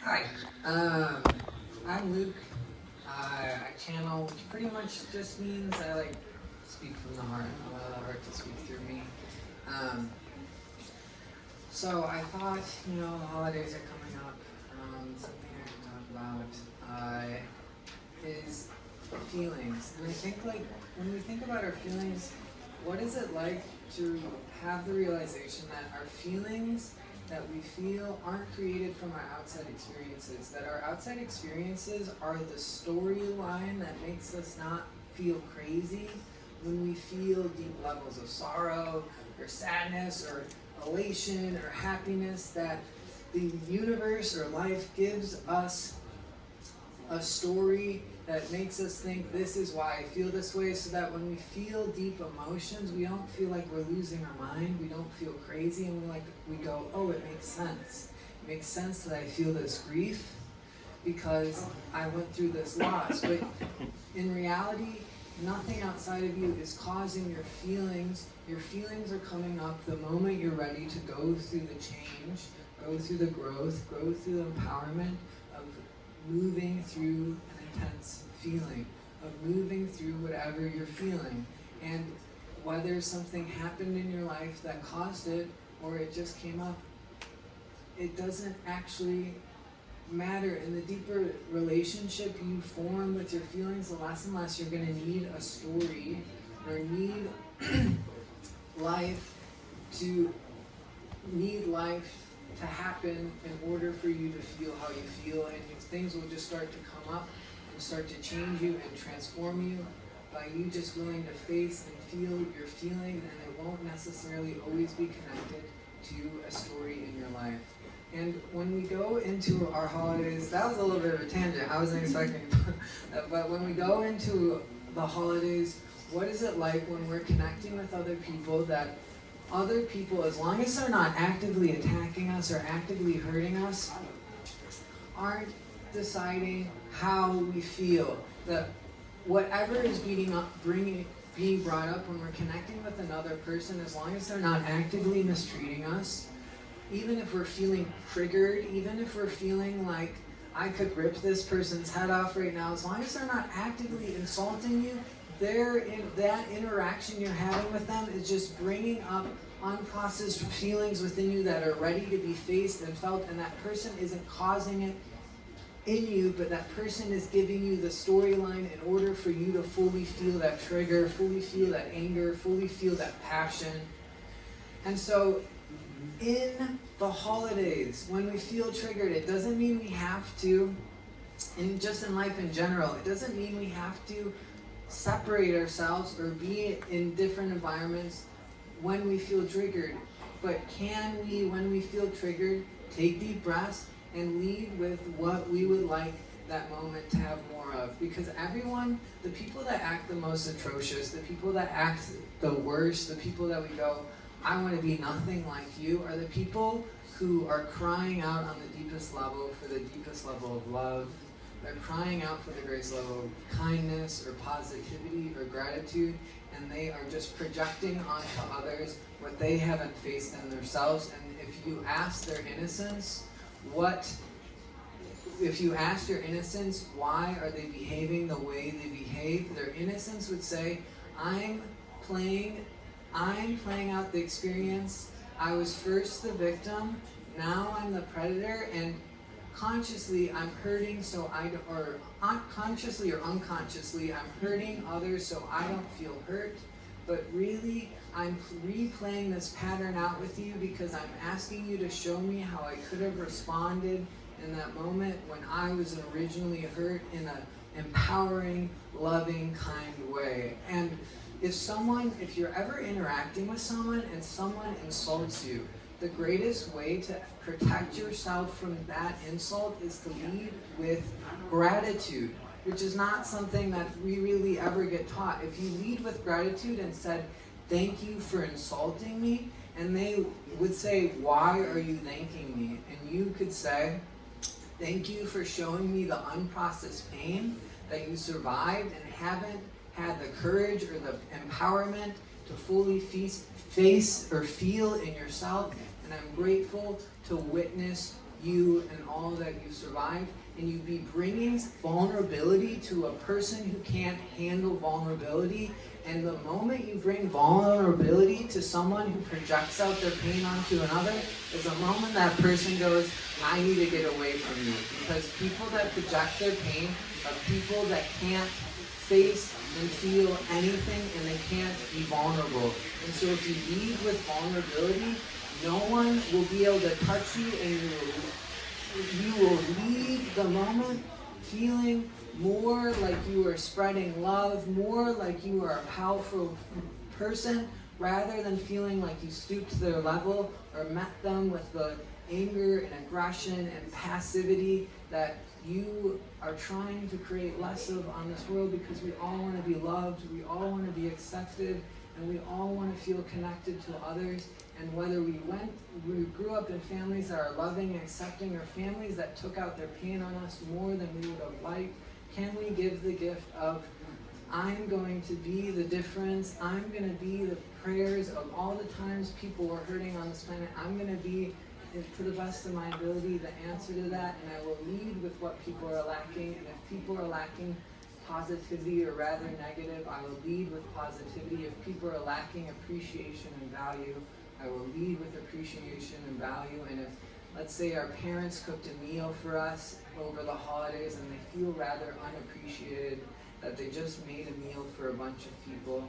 Hi, I'm Luke. I channel, which pretty much just means I like speak from the heart. I allow the heart to speak through me. Um, so I thought, the holidays are coming up. Something I can talk about is feelings. And I think when we think about our feelings, what is it like to have the realization that our feelings that we feel aren't created from our outside experiences, that our outside experiences are the storyline that makes us not feel crazy when we feel deep levels of sorrow or sadness or elation or happiness, that the universe or life gives us a story that makes us think this is why I feel this way, so that when we feel deep emotions, we don't feel like we're losing our mind, we don't feel crazy, and we go, oh, it makes sense. It makes sense that I feel this grief because I went through this loss. But in reality, nothing outside of you is causing your feelings. Your feelings are coming up the moment you're ready to go through the change, go through the growth, go through the empowerment of moving through an intense feeling, of moving through whatever you're feeling. And whether something happened in your life that caused it or it just came up, it doesn't actually matter. In the deeper relationship you form with your feelings, the less and less you're going to need a story or need life to happen in order for you to feel how you feel, and things will just start to come up and start to change you and transform you by you just willing to face and feel your feelings, and it won't necessarily always be connected to a story in your life. And when we go into our holidays, that was a little bit of a tangent, I wasn't expecting that, but when we go into the holidays, what is it like when we're connecting with other people, that other people, as long as they're not actively attacking us or actively hurting us, aren't deciding how we feel, that whatever is being brought up when we're connecting with another person, as long as they're not actively mistreating us, even if we're feeling triggered, even if we're feeling like I could rip this person's head off right now, as long as they're not actively insulting you, that interaction you're having with them is just bringing up unprocessed feelings within you that are ready to be faced and felt, and that person isn't causing it in you, but that person is giving you the storyline in order for you to fully feel that trigger, fully feel that anger, fully feel that passion. And so in the holidays, when we feel triggered, it doesn't mean we have to, and just in life in general, it doesn't mean we have to separate ourselves or be in different environments when we feel triggered. But can we, when we feel triggered, take deep breaths and lead with what we would like that moment to have more of? Because everyone, the people that act the most atrocious, the people that act the worst, the people that we go, I want to be nothing like you, are the people who are crying out on the deepest level for the deepest level of love. They're crying out for the greatest level of kindness or positivity or gratitude, and they are just projecting onto others what they haven't faced in themselves. And if you ask their innocence, if you asked your innocence, why are they behaving the way they behave, their innocence would say, I'm playing out the experience. I was first the victim, now I'm the predator, and consciously I'm hurting or consciously or unconsciously I'm hurting others so I don't feel hurt. But really, I'm replaying this pattern out with you because I'm asking you to show me how I could have responded in that moment when I was originally hurt in an empowering, loving, kind way. And if you're ever interacting with someone and someone insults you, the greatest way to protect yourself from that insult is to lead with gratitude, which is not something that we really ever get taught. If you lead with gratitude and said, thank you for insulting me, and they would say, why are you thanking me? And you could say, thank you for showing me the unprocessed pain that you survived and haven't had the courage or the empowerment to fully face or feel in yourself, and I'm grateful to witness you and all that you survived, and you'd be bringing vulnerability to a person who can't handle vulnerability. And the moment you bring vulnerability to someone who projects out their pain onto another, is the moment that person goes, I need to get away from you. Because people that project their pain are people that can't face and feel anything, and they can't be vulnerable. And so if you lead with vulnerability, no one will be able to touch you, and you will leave the moment feeling more like you are spreading love, more like you are a powerful person, rather than feeling like you stooped to their level or met them with the anger and aggression and passivity that you are trying to create less of on this world, because we all want to be loved, we all want to be accepted, and we all want to feel connected to others. And whether we grew up in families that are loving and accepting, or families that took out their pain on us more than we would have liked, can we give the gift of, I'm going to be the difference, I'm going to be the prayers of all the times people were hurting on this planet, I'm going to be, to the best of my ability, the answer to that, and I will lead with what people are lacking. And if people are lacking positivity, or rather negative, I will lead with positivity. If people are lacking appreciation and value, I will lead with appreciation and value. And if, let's say, our parents cooked a meal for us over the holidays and they feel rather unappreciated, that they just made a meal for a bunch of people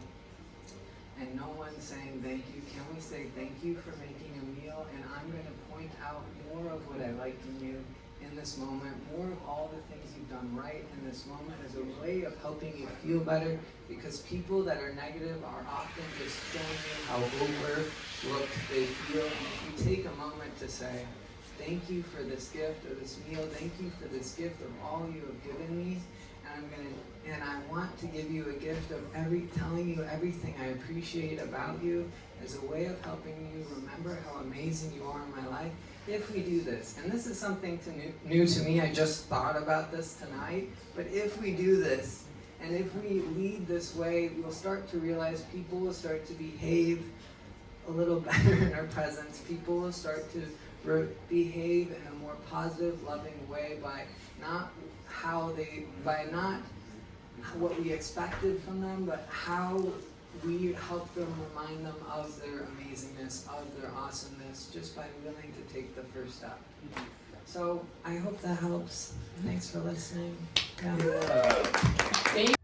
and no one's saying thank you, can we say thank you for making a meal? And I'm going to point out more of what I like in you in this moment, more of all the things you've done right in this moment, as a way of helping you feel better, because people that are negative are often just showing you how overlooked they feel. And if you take a moment to say, thank you for this gift or this meal, thank you for this gift of all you have given me, and I want to give you a gift of telling you everything I appreciate about you, as a way of helping you remember how amazing you are in my life. If we do this, and this is something new to me, I just thought about this tonight, but if we do this, and if we lead this way, we'll start to realize people will start to behave a little better in our presence. People will start to behave in a more positive, loving way by not what we expected from them, but how we help them, remind them of their amazingness, of their awesomeness, just by willing to take the first step. So I hope that helps. Thanks for listening. Yeah.